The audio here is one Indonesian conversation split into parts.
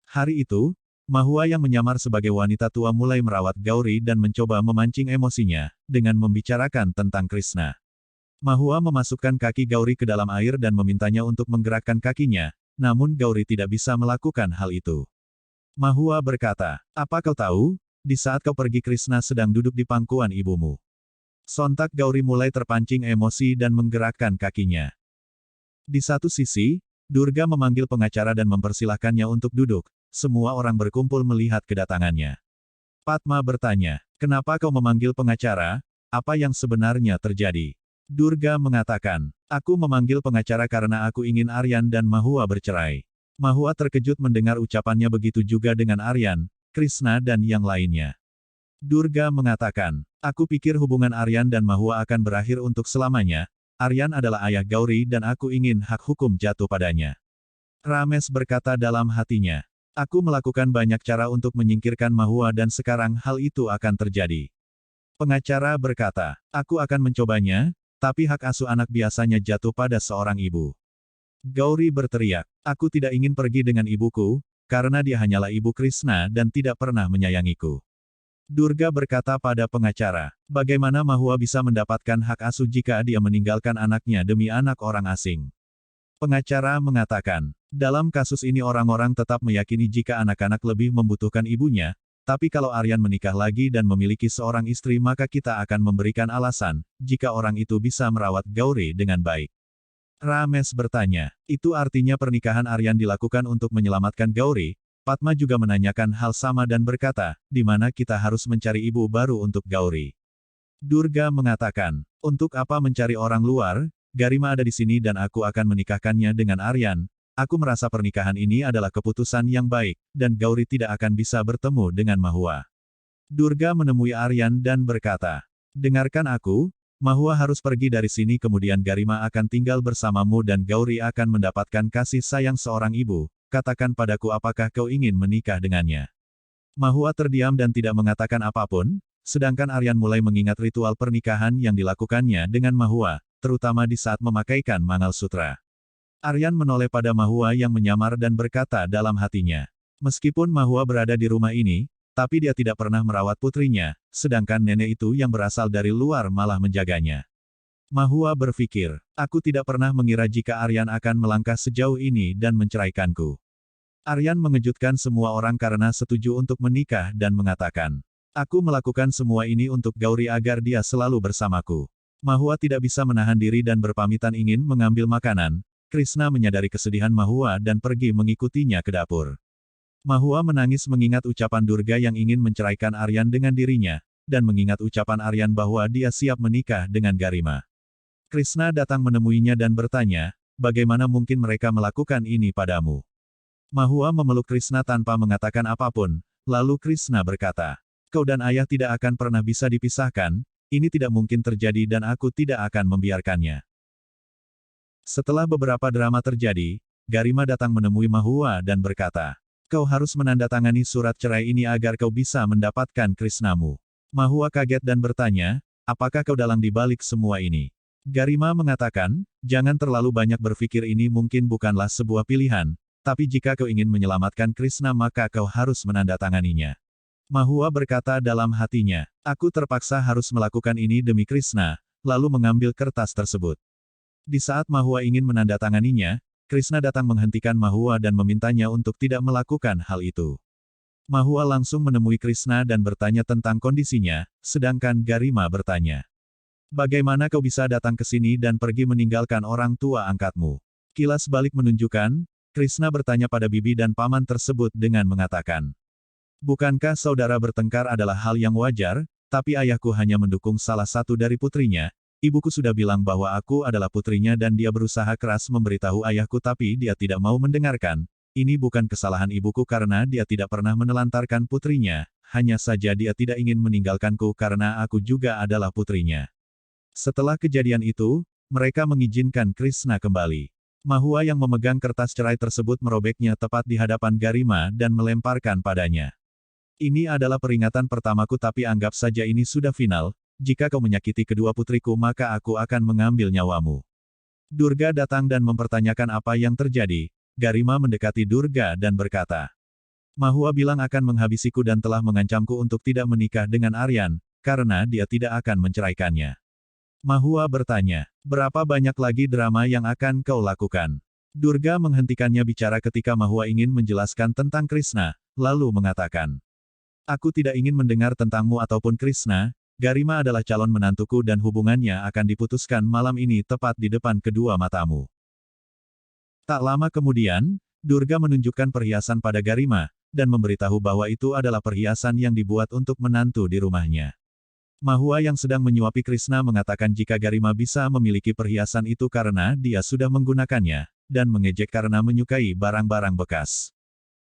Hari itu, Mahua yang menyamar sebagai wanita tua mulai merawat Gauri dan mencoba memancing emosinya, dengan membicarakan tentang Krishna. Mahua memasukkan kaki Gauri ke dalam air dan memintanya untuk menggerakkan kakinya, namun Gauri tidak bisa melakukan hal itu. Mahua berkata, "Apa kau tahu, di saat kau pergi Krishna sedang duduk di pangkuan ibumu." Sontak Gauri mulai terpancing emosi dan menggerakkan kakinya. Di satu sisi, Durga memanggil pengacara dan mempersilahkannya untuk duduk. Semua orang berkumpul melihat kedatangannya. Padma bertanya, "Kenapa kau memanggil pengacara? Apa yang sebenarnya terjadi?" Durga mengatakan, "Aku memanggil pengacara karena aku ingin Aryan dan Mahua bercerai." Mahua terkejut mendengar ucapannya, begitu juga dengan Aryan, Krishna dan yang lainnya. Durga mengatakan, "Aku pikir hubungan Aryan dan Mahua akan berakhir untuk selamanya. Aryan adalah ayah Gauri dan aku ingin hak hukum jatuh padanya." Ramesh berkata dalam hatinya, "Aku melakukan banyak cara untuk menyingkirkan Mahua dan sekarang hal itu akan terjadi." Pengacara berkata, "Aku akan mencobanya, tapi hak asuh anak biasanya jatuh pada seorang ibu." Gauri berteriak, "Aku tidak ingin pergi dengan ibuku, karena dia hanyalah ibu Krishna dan tidak pernah menyayangiku." Durga berkata pada pengacara, "Bagaimana Mahua bisa mendapatkan hak asuh jika dia meninggalkan anaknya demi anak orang asing?" Pengacara mengatakan, "Dalam kasus ini orang-orang tetap meyakini jika anak-anak lebih membutuhkan ibunya, tapi kalau Aryan menikah lagi dan memiliki seorang istri maka kita akan memberikan alasan, jika orang itu bisa merawat Gauri dengan baik." Ramesh bertanya, "Itu artinya pernikahan Aryan dilakukan untuk menyelamatkan Gauri?" Padma juga menanyakan hal sama dan berkata, "Di mana kita harus mencari ibu baru untuk Gauri?" Durga mengatakan, "Untuk apa mencari orang luar? Garima ada di sini dan aku akan menikahkannya dengan Aryan. Aku merasa pernikahan ini adalah keputusan yang baik, dan Gauri tidak akan bisa bertemu dengan Mahua." Durga menemui Aryan dan berkata, "Dengarkan aku, Mahua harus pergi dari sini kemudian Garima akan tinggal bersamamu dan Gauri akan mendapatkan kasih sayang seorang ibu. Katakan padaku apakah kau ingin menikah dengannya." Mahua terdiam dan tidak mengatakan apapun, sedangkan Aryan mulai mengingat ritual pernikahan yang dilakukannya dengan Mahua, terutama di saat memakaikan Mangalsutra. Aryan menoleh pada Mahua yang menyamar dan berkata dalam hatinya, "Meskipun Mahua berada di rumah ini, tapi dia tidak pernah merawat putrinya, sedangkan nenek itu yang berasal dari luar malah menjaganya." Mahua berpikir, "Aku tidak pernah mengira jika Aryan akan melangkah sejauh ini dan menceraikanku." Aryan mengejutkan semua orang karena setuju untuk menikah dan mengatakan, "Aku melakukan semua ini untuk Gauri agar dia selalu bersamaku." Mahua tidak bisa menahan diri dan berpamitan ingin mengambil makanan. Krishna menyadari kesedihan Mahua dan pergi mengikutinya ke dapur. Mahua menangis mengingat ucapan Durga yang ingin menceraikan Aryan dengan dirinya, dan mengingat ucapan Aryan bahwa dia siap menikah dengan Garima. Krishna datang menemuinya dan bertanya, "Bagaimana mungkin mereka melakukan ini padamu?" Mahua memeluk Krishna tanpa mengatakan apapun, lalu Krishna berkata, "Kau dan ayah tidak akan pernah bisa dipisahkan, ini tidak mungkin terjadi dan aku tidak akan membiarkannya." Setelah beberapa drama terjadi, Garima datang menemui Mahua dan berkata, "Kau harus menandatangani surat cerai ini agar kau bisa mendapatkan Krishnamu." Mahua kaget dan bertanya, "Apakah kau dalang di balik semua ini?" Garima mengatakan, "Jangan terlalu banyak berpikir, ini mungkin bukanlah sebuah pilihan, tapi jika kau ingin menyelamatkan Krishna maka kau harus menandatanganinya." Mahua berkata dalam hatinya, "Aku terpaksa harus melakukan ini demi Krishna," lalu mengambil kertas tersebut. Di saat Mahua ingin menandatanganinya, Krishna datang menghentikan Mahua dan memintanya untuk tidak melakukan hal itu. Mahua langsung menemui Krishna dan bertanya tentang kondisinya, sedangkan Garima bertanya, "Bagaimana kau bisa datang ke sini dan pergi meninggalkan orang tua angkatmu?" Kilas balik menunjukkan, Krishna bertanya pada bibi dan paman tersebut dengan mengatakan, "Bukankah saudara bertengkar adalah hal yang wajar, tapi ayahku hanya mendukung salah satu dari putrinya. Ibuku sudah bilang bahwa aku adalah putrinya dan dia berusaha keras memberitahu ayahku tapi dia tidak mau mendengarkan. Ini bukan kesalahan ibuku karena dia tidak pernah menelantarkan putrinya, hanya saja dia tidak ingin meninggalkanku karena aku juga adalah putrinya." Setelah kejadian itu, mereka mengizinkan Krishna kembali. Mahua yang memegang kertas cerai tersebut merobeknya tepat di hadapan Garima dan melemparkan padanya. "Ini adalah peringatan pertamaku tapi anggap saja ini sudah final. Jika kau menyakiti kedua putriku maka aku akan mengambil nyawamu." Durga datang dan mempertanyakan apa yang terjadi. Garima mendekati Durga dan berkata, Mahua bilang akan menghabisiku dan telah mengancamku untuk tidak menikah dengan Aryan, karena dia tidak akan menceraikannya. Mahua bertanya, berapa banyak lagi drama yang akan kau lakukan? Durga menghentikannya bicara ketika Mahua ingin menjelaskan tentang Krishna, lalu mengatakan, aku tidak ingin mendengar tentangmu ataupun Krishna, Garima adalah calon menantuku dan hubungannya akan diputuskan malam ini tepat di depan kedua matamu. Tak lama kemudian, Durga menunjukkan perhiasan pada Garima, dan memberitahu bahwa itu adalah perhiasan yang dibuat untuk menantu di rumahnya. Mahua yang sedang menyuapi Krishna mengatakan jika Garima bisa memiliki perhiasan itu karena dia sudah menggunakannya, dan mengejek karena menyukai barang-barang bekas.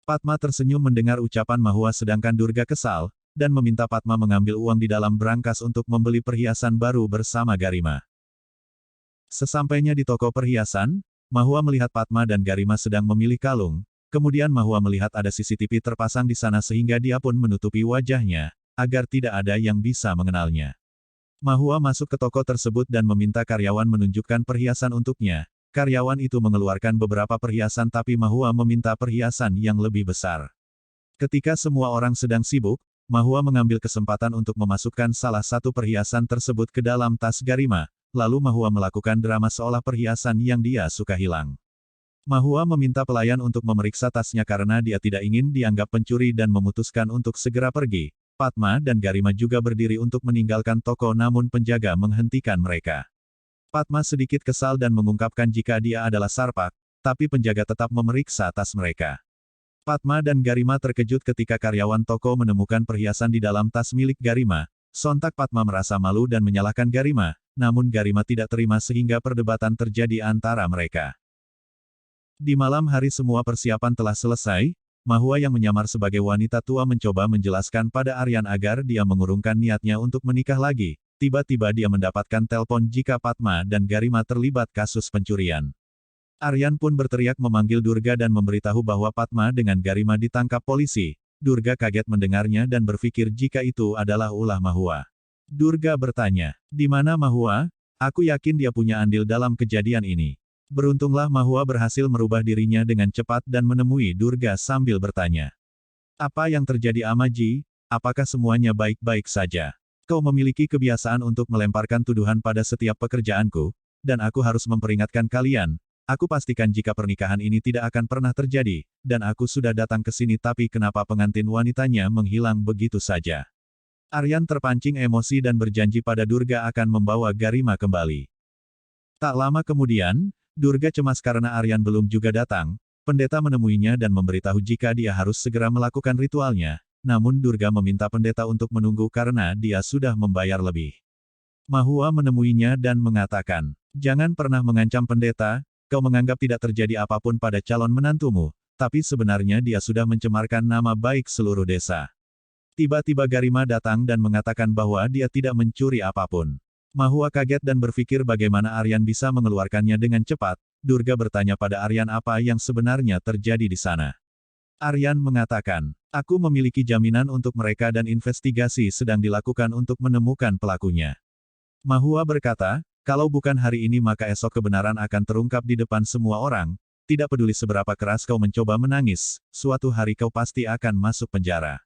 Padma tersenyum mendengar ucapan Mahua sedangkan Durga kesal, dan meminta Padma mengambil uang di dalam brankas untuk membeli perhiasan baru bersama Garima. Sesampainya di toko perhiasan, Mahua melihat Padma dan Garima sedang memilih kalung, kemudian Mahua melihat ada CCTV terpasang di sana sehingga dia pun menutupi wajahnya, agar tidak ada yang bisa mengenalnya. Mahua masuk ke toko tersebut dan meminta karyawan menunjukkan perhiasan untuknya. Karyawan itu mengeluarkan beberapa perhiasan tapi Mahua meminta perhiasan yang lebih besar. Ketika semua orang sedang sibuk, Mahua mengambil kesempatan untuk memasukkan salah satu perhiasan tersebut ke dalam tas Garima, lalu Mahua melakukan drama seolah perhiasan yang dia suka hilang. Mahua meminta pelayan untuk memeriksa tasnya karena dia tidak ingin dianggap pencuri dan memutuskan untuk segera pergi. Padma dan Garima juga berdiri untuk meninggalkan toko namun penjaga menghentikan mereka. Padma sedikit kesal dan mengungkapkan jika dia adalah Sarpak, tapi penjaga tetap memeriksa tas mereka. Padma dan Garima terkejut ketika karyawan toko menemukan perhiasan di dalam tas milik Garima. Sontak Padma merasa malu dan menyalahkan Garima, namun Garima tidak terima sehingga perdebatan terjadi antara mereka. Di malam hari semua persiapan telah selesai, Mahua yang menyamar sebagai wanita tua mencoba menjelaskan pada Aryan agar dia mengurungkan niatnya untuk menikah lagi. Tiba-tiba dia mendapatkan telepon jika Padma dan Garima terlibat kasus pencurian. Aryan pun berteriak memanggil Durga dan memberitahu bahwa Padma dengan Garima ditangkap polisi. Durga kaget mendengarnya dan berpikir jika itu adalah ulah Mahua. Durga bertanya, di mana Mahua? Aku yakin dia punya andil dalam kejadian ini. Beruntunglah Mahua berhasil merubah dirinya dengan cepat dan menemui Durga sambil bertanya. Apa yang terjadi Amaji? Apakah semuanya baik-baik saja? Kau memiliki kebiasaan untuk melemparkan tuduhan pada setiap pekerjaanku, dan aku harus memperingatkan kalian. Aku pastikan jika pernikahan ini tidak akan pernah terjadi, dan aku sudah datang ke sini tapi kenapa pengantin wanitanya menghilang begitu saja? Aryan terpancing emosi dan berjanji pada Durga akan membawa Garima kembali. Tak lama kemudian, Durga cemas karena Aryan belum juga datang. Pendeta menemuinya dan memberitahu jika dia harus segera melakukan ritualnya, namun Durga meminta pendeta untuk menunggu karena dia sudah membayar lebih. Mahua menemuinya dan mengatakan, jangan pernah mengancam pendeta, kau menganggap tidak terjadi apapun pada calon menantumu, tapi sebenarnya dia sudah mencemarkan nama baik seluruh desa. Tiba-tiba Garima datang dan mengatakan bahwa dia tidak mencuri apapun. Mahua kaget dan berpikir bagaimana Aryan bisa mengeluarkannya dengan cepat. Durga bertanya pada Aryan apa yang sebenarnya terjadi di sana. Aryan mengatakan, aku memiliki jaminan untuk mereka dan investigasi sedang dilakukan untuk menemukan pelakunya. Mahua berkata, kalau bukan hari ini maka esok kebenaran akan terungkap di depan semua orang, tidak peduli seberapa keras kau mencoba menangis, suatu hari kau pasti akan masuk penjara.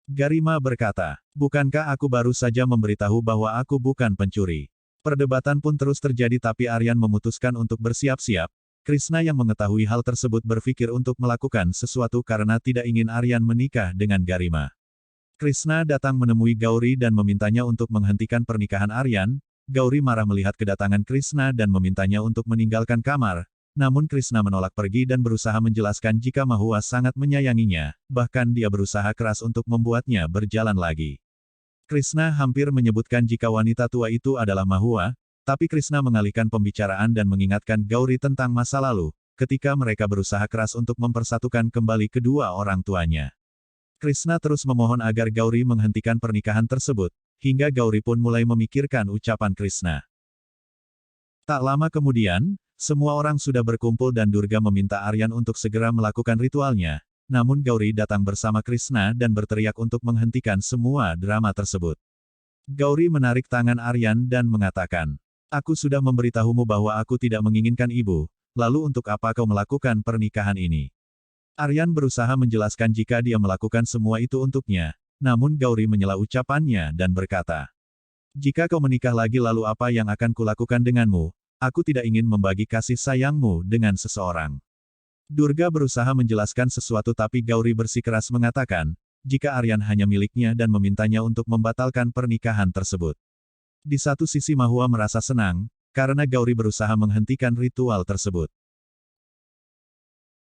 Garima berkata, bukankah aku baru saja memberitahu bahwa aku bukan pencuri? Perdebatan pun terus terjadi tapi Aryan memutuskan untuk bersiap-siap. Krishna yang mengetahui hal tersebut berpikir untuk melakukan sesuatu karena tidak ingin Aryan menikah dengan Garima. Krishna datang menemui Gauri dan memintanya untuk menghentikan pernikahan Aryan. Gauri marah melihat kedatangan Krishna dan memintanya untuk meninggalkan kamar, namun Krishna menolak pergi dan berusaha menjelaskan jika Mahua sangat menyayanginya, bahkan dia berusaha keras untuk membuatnya berjalan lagi. Krishna hampir menyebutkan jika wanita tua itu adalah Mahua, tapi Krishna mengalihkan pembicaraan dan mengingatkan Gauri tentang masa lalu, ketika mereka berusaha keras untuk mempersatukan kembali kedua orang tuanya. Krishna terus memohon agar Gauri menghentikan pernikahan tersebut, hingga Gauri pun mulai memikirkan ucapan Krishna. Tak lama kemudian, semua orang sudah berkumpul dan Durga meminta Aryan untuk segera melakukan ritualnya, namun Gauri datang bersama Krishna dan berteriak untuk menghentikan semua drama tersebut. Gauri menarik tangan Aryan dan mengatakan, aku sudah memberitahumu bahwa aku tidak menginginkan ibu, lalu untuk apa kau melakukan pernikahan ini? Aryan berusaha menjelaskan jika dia melakukan semua itu untuknya, namun Gauri menyela ucapannya dan berkata, "Jika kau menikah lagi lalu apa yang akan kulakukan denganmu? Aku tidak ingin membagi kasih sayangmu dengan seseorang." Durga berusaha menjelaskan sesuatu tapi Gauri bersikeras mengatakan, jika Aryan hanya miliknya dan memintanya untuk membatalkan pernikahan tersebut. Di satu sisi Mahua merasa senang, karena Gauri berusaha menghentikan ritual tersebut.